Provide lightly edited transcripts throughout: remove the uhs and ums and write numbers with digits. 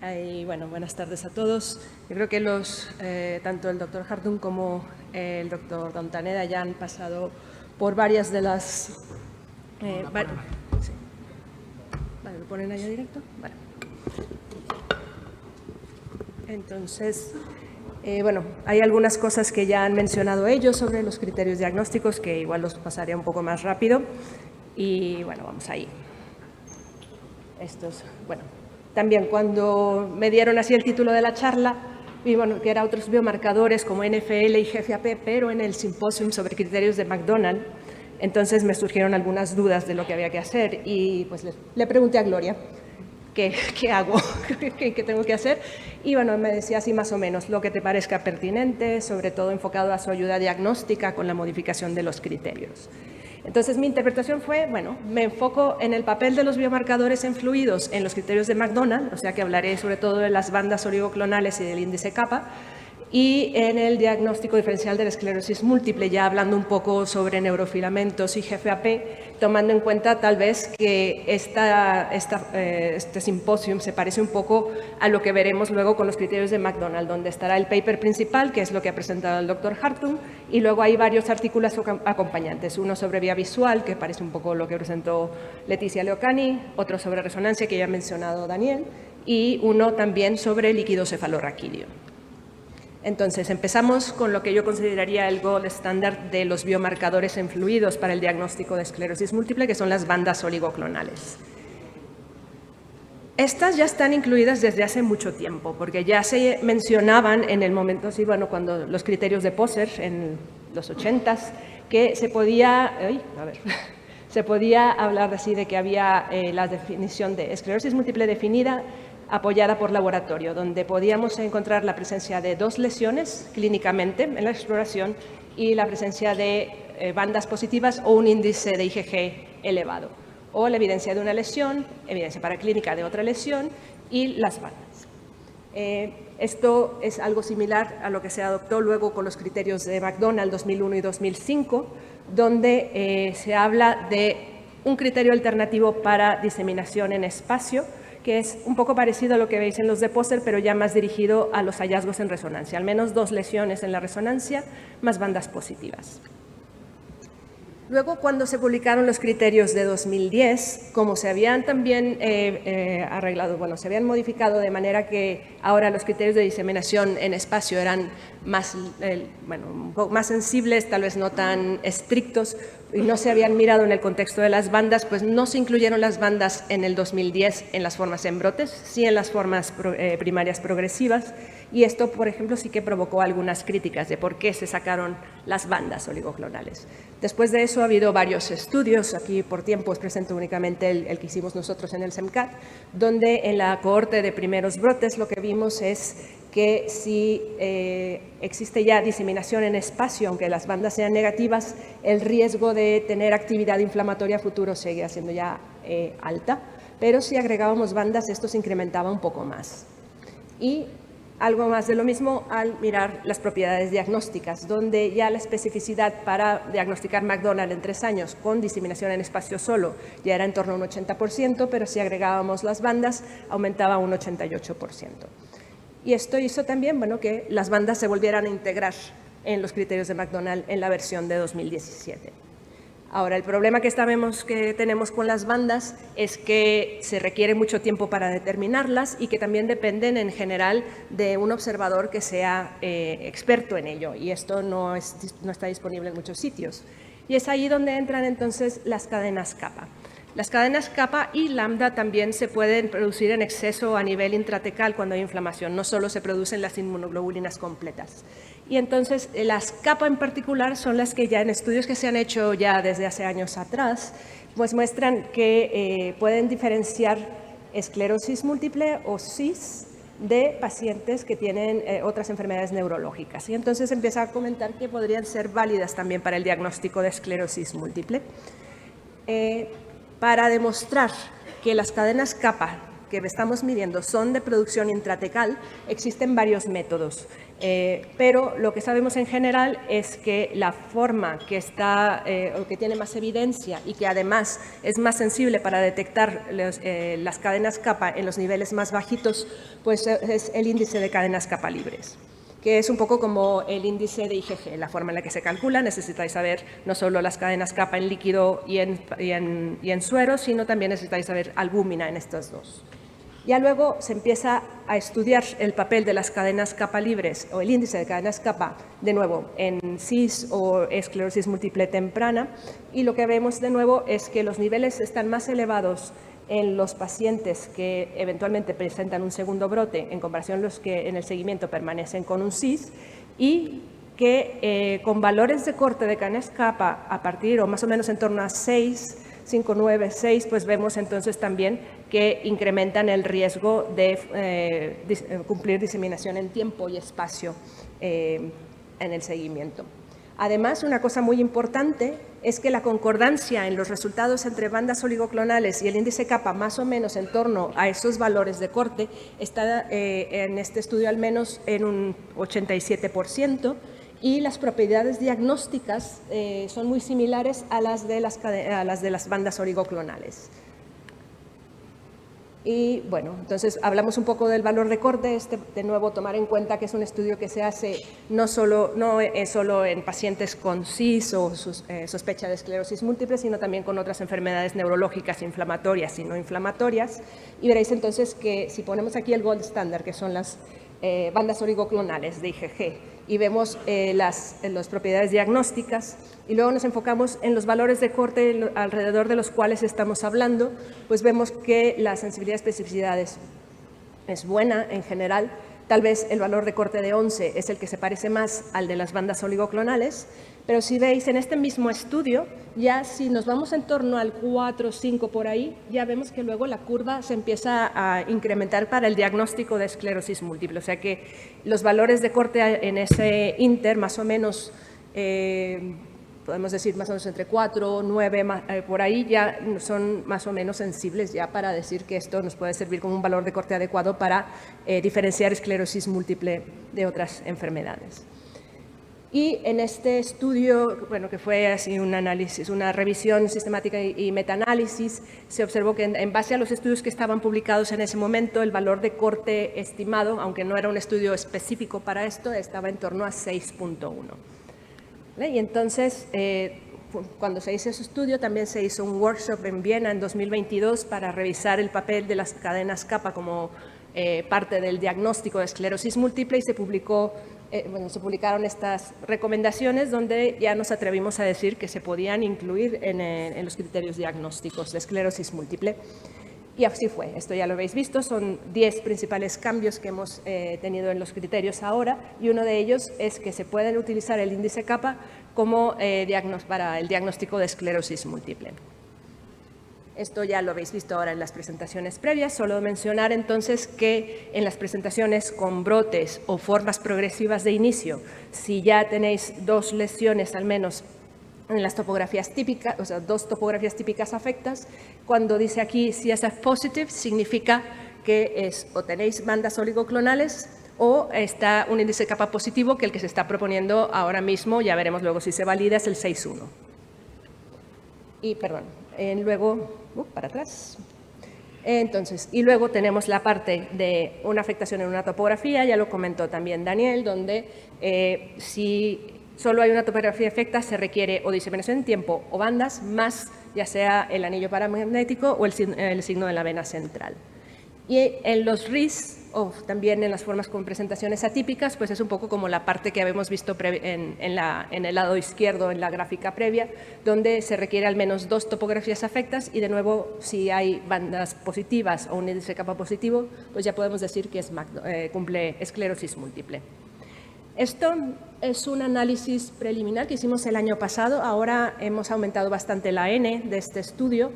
Y bueno, buenas tardes a todos. Yo creo que tanto el doctor Hartung como el doctor Dontaneda ya han pasado por varias de las... sí. Vale, ¿lo ponen allá directo? Vale. Entonces, bueno, hay algunas cosas que ya han mencionado ellos sobre los criterios diagnósticos, que igual los pasaré un poco más rápido. Y bueno, vamos ahí. Bueno, también cuando me dieron así el título de la charla, vi bueno, que eran otros biomarcadores como NFL y GFAP, pero en el simposio sobre criterios de McDonald. Entonces me surgieron algunas dudas de lo que había que hacer y pues le pregunté a Gloria qué hago, qué tengo que hacer. Y bueno, me decía así más o menos lo que te parezca pertinente, sobre todo enfocado a su ayuda diagnóstica con la modificación de los criterios. Entonces, mi interpretación fue, bueno, me enfoco en el papel de los biomarcadores en fluidos en los criterios de McDonald, o sea que hablaré sobre todo de las bandas oligoclonales y del índice kappa, y en el diagnóstico diferencial de la esclerosis múltiple, ya hablando un poco sobre neurofilamentos y GFAP, tomando en cuenta tal vez que este simposium se parece un poco a lo que veremos luego con los criterios de McDonald, donde estará el paper principal, que es lo que ha presentado el doctor Hartung, y luego hay varios artículos acompañantes, uno sobre vía visual, que parece un poco lo que presentó Leticia Leocani, otro sobre resonancia, que ya ha mencionado Daniel, y uno también sobre líquido cefalorraquídeo. Entonces, empezamos con lo que yo consideraría el gold estándar de los biomarcadores en fluidos para el diagnóstico de esclerosis múltiple, que son las bandas oligoclonales. Estas ya están incluidas desde hace mucho tiempo, porque ya se mencionaban en el momento, sí, bueno, cuando los criterios de Poser, en los 80s, que se podía hablar así de que había la definición de esclerosis múltiple definida apoyada por laboratorio, donde podíamos encontrar la presencia de 2 lesiones clínicamente en la exploración y la presencia de bandas positivas o un índice de IgG elevado, o la evidencia de una lesión, evidencia paraclínica de otra lesión y las bandas. Esto es algo similar a lo que se adoptó luego con los criterios de McDonald 2001 y 2005, donde se habla de un criterio alternativo para diseminación en espacio, que es un poco parecido a lo que veis en los de Poser, pero ya más dirigido a los hallazgos en resonancia, al menos 2 lesiones en la resonancia, más bandas positivas. Luego, cuando se publicaron los criterios de 2010, como se habían también se habían modificado de manera que ahora los criterios de diseminación en espacio eran más, un poco más sensibles, tal vez no tan estrictos, y no se habían mirado en el contexto de las bandas, pues no se incluyeron las bandas en el 2010 en las formas en brotes, sí en las formas primarias progresivas, y esto, por ejemplo, sí que provocó algunas críticas de por qué se sacaron las bandas oligoclonales. Después de eso ha habido varios estudios, aquí por tiempo os presento únicamente el que hicimos nosotros en el SEMCAT, donde en la cohorte de primeros brotes lo que vimos es que si existe ya diseminación en espacio, aunque las bandas sean negativas, el riesgo de tener actividad inflamatoria a futuro sigue siendo ya alta, pero si agregábamos bandas esto se incrementaba un poco más. Y algo más de lo mismo al mirar las propiedades diagnósticas, donde ya la especificidad para diagnosticar McDonald en 3 años con diseminación en espacio solo ya era en torno a un 80%, pero si agregábamos las bandas aumentaba un 88%. Y esto hizo también que las bandas se volvieran a integrar en los criterios de McDonald en la versión de 2017. Ahora, el problema que tenemos con las bandas es que se requiere mucho tiempo para determinarlas y que también dependen en general de un observador que sea experto en ello, y esto no está disponible en muchos sitios. Y es ahí donde entran entonces las cadenas kappa. Las cadenas kappa y lambda también se pueden producir en exceso a nivel intratecal cuando hay inflamación, no solo se producen las inmunoglobulinas completas. Y entonces las kappa en particular son las que ya en estudios que se han hecho ya desde hace años atrás, pues muestran que pueden diferenciar esclerosis múltiple o CIS de pacientes que tienen otras enfermedades neurológicas. Y entonces empieza a comentar que podrían ser válidas también para el diagnóstico de esclerosis múltiple. Para demostrar que las cadenas kappa que estamos midiendo son de producción intratecal, existen varios métodos. Pero lo que sabemos en general es que la forma que está o que tiene más evidencia y que además es más sensible para detectar las cadenas capa en los niveles más bajitos, pues es el índice de cadenas capa libres, que es un poco como el índice de IgG, la forma en la que se calcula. Necesitáis saber no solo las cadenas capa en líquido y en suero, sino también necesitáis saber albúmina en estos dos. Ya luego se empieza a estudiar el papel de las cadenas capa libres o el índice de cadenas capa, de nuevo, en CIS o esclerosis múltiple temprana, y lo que vemos de nuevo es que los niveles están más elevados en los pacientes que eventualmente presentan un segundo brote en comparación a los que en el seguimiento permanecen con un CIS, y que con valores de corte de cadenas capa a partir o más o menos en torno a 6, 5, 9, 6, pues vemos entonces también que incrementan el riesgo de cumplir diseminación en tiempo y espacio en el seguimiento. Además, una cosa muy importante es que la concordancia en los resultados entre bandas oligoclonales y el índice capa, más o menos en torno a esos valores de corte, está en este estudio al menos en un 87%, y las propiedades diagnósticas son muy similares a las de las bandas oligoclonales. Y bueno, entonces hablamos un poco del valor de corte. De nuevo, tomar en cuenta que es un estudio que se hace no es solo en pacientes con CIS o sospecha de esclerosis múltiple, sino también con otras enfermedades neurológicas inflamatorias y no inflamatorias. Y veréis entonces que si ponemos aquí el gold standard, que son las bandas oligoclonales de IgG, y vemos las propiedades diagnósticas, y luego nos enfocamos en los valores de corte alrededor de los cuales estamos hablando, pues vemos que la sensibilidad y especificidad es buena en general. Tal vez el valor de corte de 11 es el que se parece más al de las bandas oligoclonales, pero si veis en este mismo estudio, ya si nos vamos en torno al 4 o 5 por ahí, ya vemos que luego la curva se empieza a incrementar para el diagnóstico de esclerosis múltiple. O sea que los valores de corte en ese inter, más o menos, podemos decir más o menos entre 4, 9, por ahí ya son más o menos sensibles ya para decir que esto nos puede servir como un valor de corte adecuado para diferenciar esclerosis múltiple de otras enfermedades. Y en este estudio, bueno, que fue así un análisis, una revisión sistemática y metaanálisis, se observó que en base a los estudios que estaban publicados en ese momento, el valor de corte estimado, aunque no era un estudio específico para esto, estaba en torno a 6.1. Y entonces, cuando se hizo ese estudio, también se hizo un workshop en Viena en 2022 para revisar el papel de las cadenas capa como parte del diagnóstico de esclerosis múltiple, y se publicaron estas recomendaciones donde ya nos atrevimos a decir que se podían incluir en los criterios diagnósticos de esclerosis múltiple. Y así fue, esto ya lo habéis visto, son 10 principales cambios que hemos tenido en los criterios ahora, y uno de ellos es que se puede utilizar el índice capa como para el diagnóstico de esclerosis múltiple. Esto ya lo habéis visto ahora en las presentaciones previas. Solo mencionar entonces que en las presentaciones con brotes o formas progresivas de inicio, si ya tenéis 2 lesiones al menos en las topografías típicas, o sea, 2 topografías típicas afectas, cuando dice aquí CSF positive, significa que o tenéis bandas oligoclonales o está un índice capa positivo, que el que se está proponiendo ahora mismo, ya veremos luego si se valida, es el 6.1. Y perdón, luego, para atrás. Entonces, y luego tenemos la parte de una afectación en una topografía, ya lo comentó también Daniel, donde si solo hay una topografía afecta, se requiere o diseminación en tiempo o bandas, más ya sea el anillo paramagnético o el signo de la vena central. Y en los RIS, o también en las formas con presentaciones atípicas, pues es un poco como la parte que habíamos visto en el lado izquierdo en la gráfica previa, donde se requiere al menos 2 topografías afectas, y de nuevo, si hay bandas positivas o un índice capa positivo, pues ya podemos decir que cumple esclerosis múltiple. Esto es un análisis preliminar que hicimos el año pasado. Ahora hemos aumentado bastante la N de este estudio.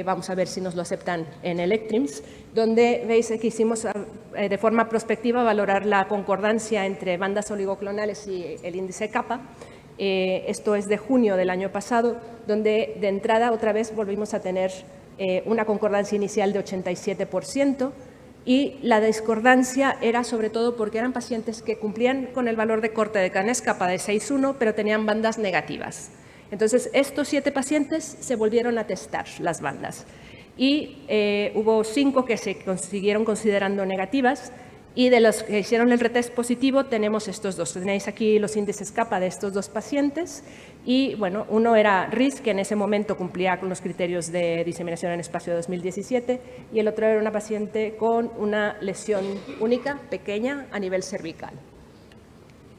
Vamos a ver si nos lo aceptan en el ECTRIMS, donde veis que hicimos de forma prospectiva valorar la concordancia entre bandas oligoclonales y el índice capa. Esto es de junio del año pasado, donde de entrada otra vez volvimos a tener una concordancia inicial de 87%, y la discordancia era sobre todo porque eran pacientes que cumplían con el valor de corte de cadena-escapa de 6,1, pero tenían bandas negativas. Entonces, estos 7 pacientes se volvieron a testar las bandas y hubo 5 que se siguieron considerando negativas, y de los que hicieron el retest positivo tenemos estos 2. Tenéis aquí los índices kappa de estos 2 pacientes y, bueno, uno era RIS, que en ese momento cumplía con los criterios de diseminación en espacio de 2017, y el otro era una paciente con una lesión única, pequeña, a nivel cervical.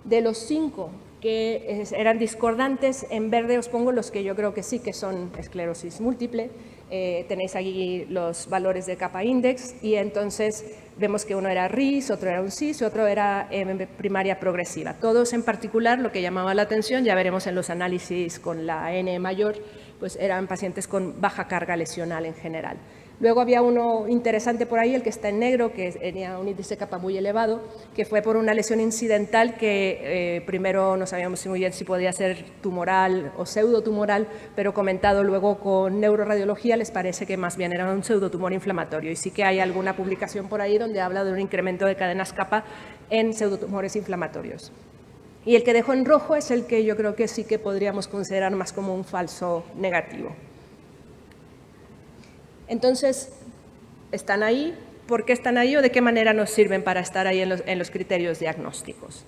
De los 5 que eran discordantes, en verde os pongo los que yo creo que sí que son esclerosis múltiple. Tenéis aquí los valores de kappa index y entonces vemos que uno era RIS, otro era un CIS y otro era primaria progresiva. Todos en particular, lo que llamaba la atención, ya veremos en los análisis con la N mayor, pues eran pacientes con baja carga lesional en general. Luego había uno interesante por ahí, el que está en negro, que tenía un índice kappa muy elevado, que fue por una lesión incidental que primero no sabíamos muy bien si podía ser tumoral o pseudotumoral, pero comentado luego con neuroradiología les parece que más bien era un pseudotumor inflamatorio. Y sí que hay alguna publicación por ahí donde habla de un incremento de cadenas kappa en pseudotumores inflamatorios. Y el que dejo en rojo es el que yo creo que sí que podríamos considerar más como un falso negativo. Entonces, ¿están ahí? ¿Por qué están ahí o de qué manera nos sirven para estar ahí en los criterios diagnósticos?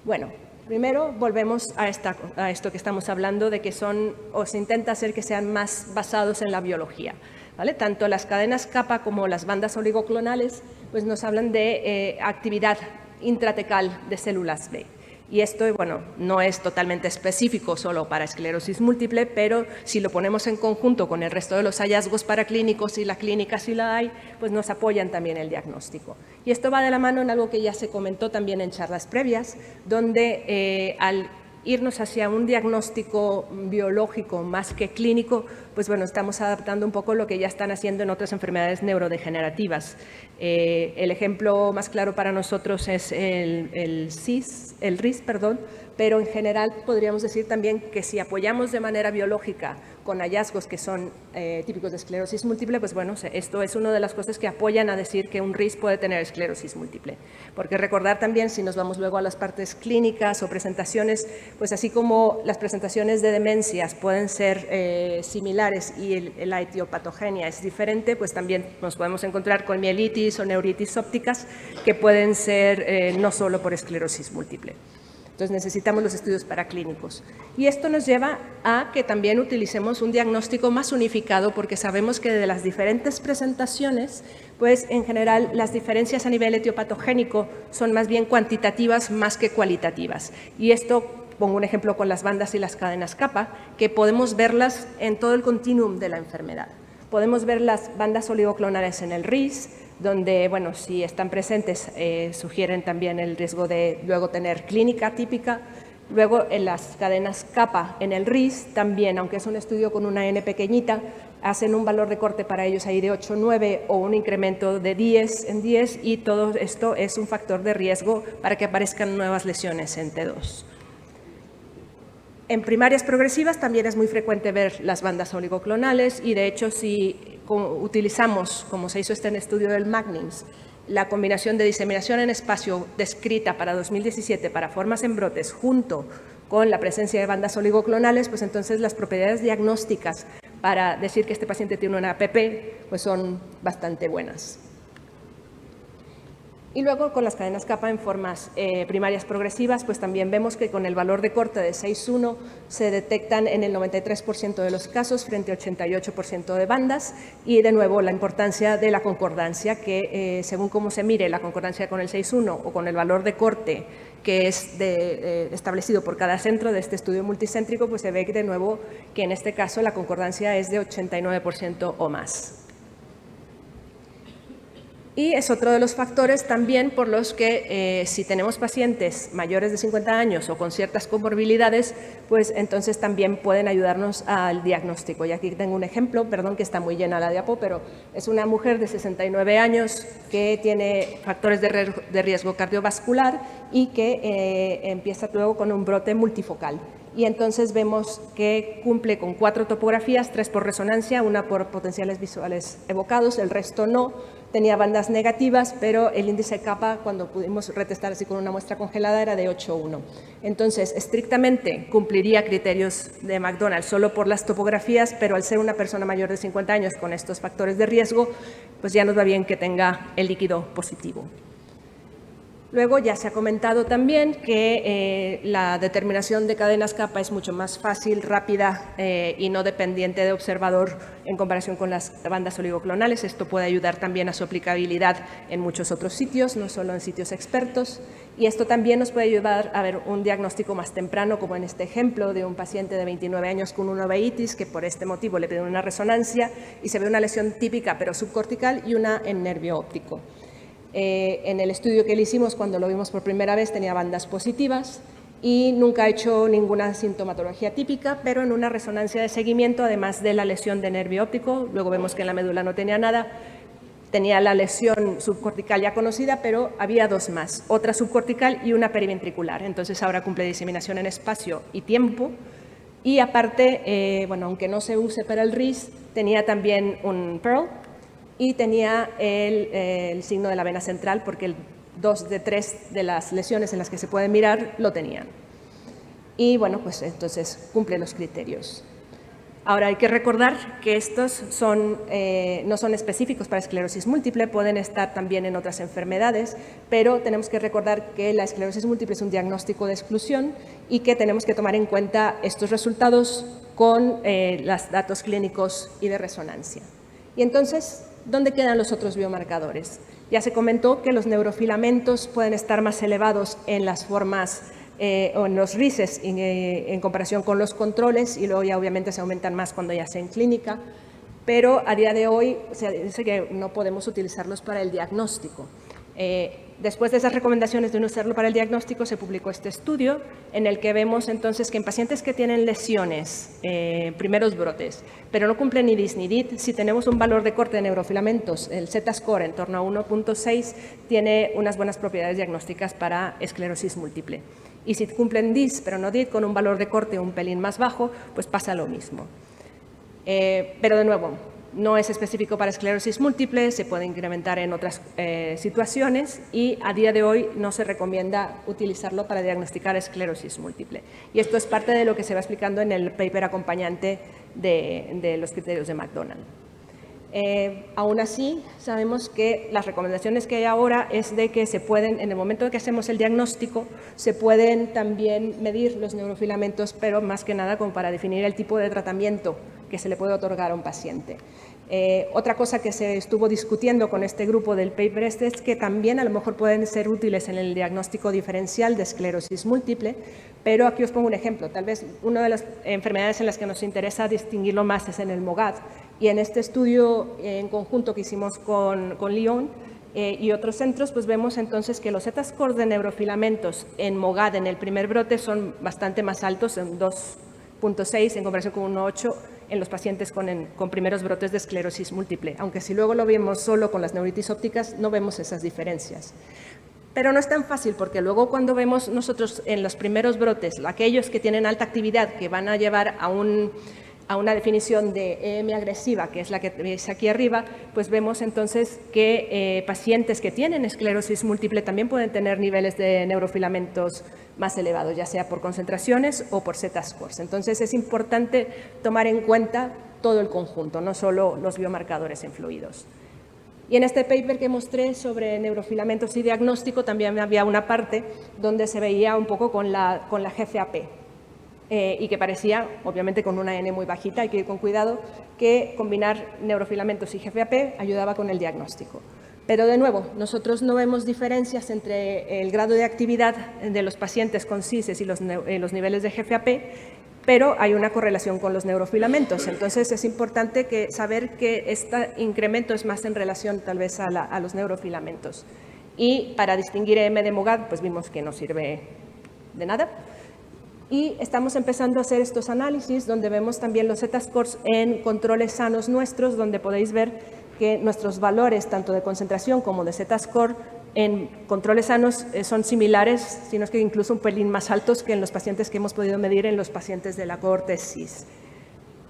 Bueno, primero volvemos a esto que estamos hablando de que son, o se intenta hacer que sean más basados en la biología, ¿vale? Tanto las cadenas kappa como las bandas oligoclonales pues nos hablan de actividad intratecal de células B. Y esto, bueno, no es totalmente específico solo para esclerosis múltiple, pero si lo ponemos en conjunto con el resto de los hallazgos paraclínicos y la clínica si la hay, pues nos apoyan también el diagnóstico. Y esto va de la mano en algo que ya se comentó también en charlas previas, donde al irnos hacia un diagnóstico biológico más que clínico, pues bueno, estamos adaptando un poco lo que ya están haciendo en otras enfermedades neurodegenerativas. El ejemplo más claro para nosotros es el RIS, pero en general podríamos decir también que si apoyamos de manera biológica con hallazgos que son típicos de esclerosis múltiple, pues bueno, esto es una de las cosas que apoyan a decir que un RIS puede tener esclerosis múltiple. Porque recordar también, si nos vamos luego a las partes clínicas o presentaciones, pues así como las presentaciones de demencias pueden ser similares y la etiopatogenia es diferente, pues también nos podemos encontrar con mielitis o neuritis ópticas que pueden ser no solo por esclerosis múltiple. Entonces necesitamos los estudios paraclínicos. Y esto nos lleva a que también utilicemos un diagnóstico más unificado porque sabemos que de las diferentes presentaciones, pues en general las diferencias a nivel etiopatogénico son más bien cuantitativas más que cualitativas. Y esto, pongo un ejemplo con las bandas y las cadenas kappa, que podemos verlas en todo el continuum de la enfermedad. Podemos ver las bandas oligoclonales en el RIS, donde, bueno, si están presentes, sugieren también el riesgo de luego tener clínica típica. Luego, en las cadenas kappa en el RIS, también, aunque es un estudio con una N pequeñita, hacen un valor de corte para ellos ahí de 8, 9 o un incremento de 10 en 10 y todo esto es un factor de riesgo para que aparezcan nuevas lesiones en T2. En primarias progresivas también es muy frecuente ver las bandas oligoclonales y de hecho si utilizamos, como se hizo en estudio del Magnins, la combinación de diseminación en espacio descrita para 2017 para formas en brotes junto con la presencia de bandas oligoclonales, pues entonces las propiedades diagnósticas para decir que este paciente tiene una APP pues son bastante buenas. Y luego con las cadenas kappa en formas primarias progresivas, pues también vemos que con el valor de corte de 6,1 se detectan en el 93% de los casos frente a 88% de bandas y de nuevo la importancia de la concordancia que según cómo se mire la concordancia con el 6,1 o con el valor de corte que es establecido por cada centro de este estudio multicéntrico, pues se ve de nuevo que en este caso la concordancia es de 89% o más. Y es otro de los factores también por los que si tenemos pacientes mayores de 50 años o con ciertas comorbilidades, pues entonces también pueden ayudarnos al diagnóstico. Y aquí tengo un ejemplo, perdón que está muy llena la diapo, pero es una mujer de 69 años que tiene factores de riesgo cardiovascular y que empieza luego con un brote multifocal. y entonces vemos que cumple con 4 topografías, 3 por resonancia, una por potenciales visuales evocados, el resto no. Tenía bandas negativas, pero el índice kappa, cuando pudimos retestar así con una muestra congelada, era de 8,1. Entonces, estrictamente cumpliría criterios de McDonald solo por las topografías, pero al ser una persona mayor de 50 años con estos factores de riesgo, pues ya nos va bien que tenga el líquido positivo. Luego ya se ha comentado también que la determinación de cadenas kappa es mucho más fácil, rápida y no dependiente de observador en comparación con las bandas oligoclonales. Esto puede ayudar también a su aplicabilidad en muchos otros sitios, no solo en sitios expertos. Y esto también nos puede ayudar a ver un diagnóstico más temprano, como en este ejemplo de un paciente de 29 años con una uveitis, que por este motivo le piden una resonancia y se ve una lesión típica pero subcortical y una en nervio óptico. En el estudio que le hicimos cuando lo vimos por primera vez tenía bandas positivas y nunca ha hecho ninguna sintomatología típica, pero en una resonancia de seguimiento, además de la lesión de nervio óptico, luego vemos que en la médula no tenía nada, tenía la lesión subcortical ya conocida, pero había 2 más, otra subcortical y una periventricular. Entonces ahora cumple diseminación en espacio y tiempo. Y aparte, bueno, aunque no se use para el RIS, tenía también un Pearl, y tenía el signo de la vena central porque 2 de 3 de las lesiones en las que se puede mirar lo tenían. Y bueno, pues entonces cumple los criterios. Ahora hay que recordar que estos no son específicos para esclerosis múltiple, pueden estar también en otras enfermedades, pero tenemos que recordar que la esclerosis múltiple es un diagnóstico de exclusión y que tenemos que tomar en cuenta estos resultados con los datos clínicos y de resonancia. Y entonces, ¿dónde quedan los otros biomarcadores? Ya se comentó que los neurofilamentos pueden estar más elevados en las formas o en los RISes en comparación con los controles y luego ya obviamente se aumentan más cuando ya sea en clínica, pero a día de hoy se dice que no podemos utilizarlos para el diagnóstico. Después de esas recomendaciones de no usarlo para el diagnóstico, se publicó este estudio en el que vemos entonces que en pacientes que tienen lesiones, primeros brotes, pero no cumplen ni DIS ni DIT, si tenemos un valor de corte de neurofilamentos, el Z-score en torno a 1.6, tiene unas buenas propiedades diagnósticas para esclerosis múltiple. Y si cumplen DIS, pero no DIT, con un valor de corte un pelín más bajo, pues pasa lo mismo. Pero de nuevo, no es específico para esclerosis múltiple, se puede incrementar en otras situaciones y a día de hoy no se recomienda utilizarlo para diagnosticar esclerosis múltiple. Y esto es parte de lo que se va explicando en el paper acompañante de los criterios de McDonald. Aún así, sabemos que las recomendaciones que hay ahora es de que se pueden, en el momento de que hacemos el diagnóstico, se pueden también medir los neurofilamentos, pero más que nada como para definir el tipo de tratamiento que se le puede otorgar a un paciente. Otra cosa que se estuvo discutiendo con este grupo del paper es que también a lo mejor pueden ser útiles en el diagnóstico diferencial de esclerosis múltiple, pero aquí os pongo un ejemplo. Tal vez una de las enfermedades en las que nos interesa distinguirlo más es en el MOGAD, y en este estudio en conjunto que hicimos con Lyon y otros centros, pues vemos entonces que los Z-scores de neurofilamentos en MOGAD en el primer brote son bastante más altos, en 2.6 en comparación con 1.8 en los pacientes con primeros brotes de esclerosis múltiple, aunque si luego lo vemos solo con las neuritis ópticas no vemos esas diferencias. Pero no es tan fácil porque luego cuando vemos nosotros en los primeros brotes, aquellos que tienen alta actividad que van a llevar a una definición de EM agresiva, que es la que veis aquí arriba, pues vemos entonces que pacientes que tienen esclerosis múltiple también pueden tener niveles de neurofilamentos más elevados, ya sea por concentraciones o por Z-scores. Entonces es importante tomar en cuenta todo el conjunto, no solo los biomarcadores en fluidos. Y en este paper que mostré sobre neurofilamentos y diagnóstico también había una parte donde se veía un poco con la GFAP. Y que parecía, obviamente con una N muy bajita, hay que ir con cuidado, que combinar neurofilamentos y GFAP ayudaba con el diagnóstico. Pero de nuevo, nosotros no vemos diferencias entre el grado de actividad de los pacientes con CISES y los niveles de GFAP, pero hay una correlación con los neurofilamentos. Entonces es importante saber que este incremento es más en relación tal vez a los neurofilamentos. Y para distinguir EM de MOGAD, pues vimos que no sirve de nada. Y estamos empezando a hacer estos análisis donde vemos también los Z-scores en controles sanos nuestros, donde podéis ver que nuestros valores tanto de concentración como de Z-score en controles sanos son similares, sino que incluso un pelín más altos que en los pacientes que hemos podido medir en los pacientes de la cohorte CIS.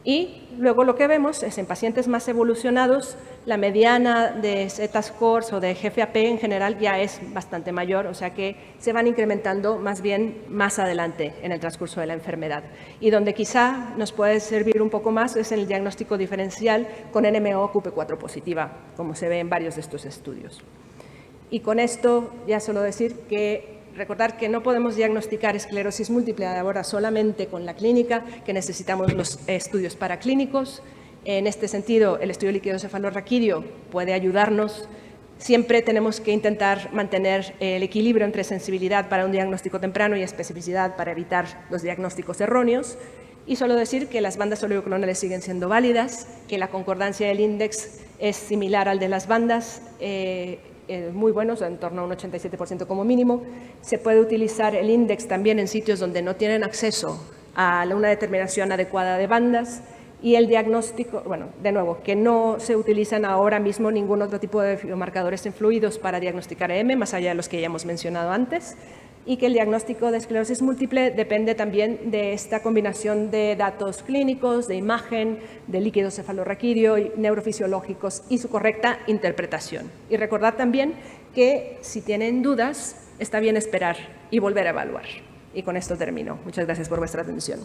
Y luego lo que vemos es en pacientes más evolucionados, la mediana de Z-scores o de GFAP en general ya es bastante mayor, o sea que se van incrementando más bien más adelante en el transcurso de la enfermedad. Y donde quizá nos puede servir un poco más es en el diagnóstico diferencial con NMO QP4 positiva, como se ve en varios de estos estudios. Y con esto ya solo decir que recordar que no podemos diagnosticar esclerosis múltiple ahora solamente con la clínica, que necesitamos los estudios paraclínicos. En este sentido, el estudio líquido cefalorraquídeo puede ayudarnos. Siempre tenemos que intentar mantener el equilibrio entre sensibilidad para un diagnóstico temprano y especificidad para evitar los diagnósticos erróneos. Y solo decir que las bandas oligoclonales siguen siendo válidas, que la concordancia del índice es similar al de las bandas, muy buenos, en torno a un 87% como mínimo. Se puede utilizar el índice también en sitios donde no tienen acceso a una determinación adecuada de bandas y el diagnóstico, bueno, de nuevo, que no se utilizan ahora mismo ningún otro tipo de biomarcadores en fluidos para diagnosticar EM, más allá de los que ya hemos mencionado antes, y que el diagnóstico de esclerosis múltiple depende también de esta combinación de datos clínicos, de imagen, de líquido cefalorraquídeo, neurofisiológicos y su correcta interpretación. Y recordad también que si tienen dudas, está bien esperar y volver a evaluar. Y con esto termino. Muchas gracias por vuestra atención.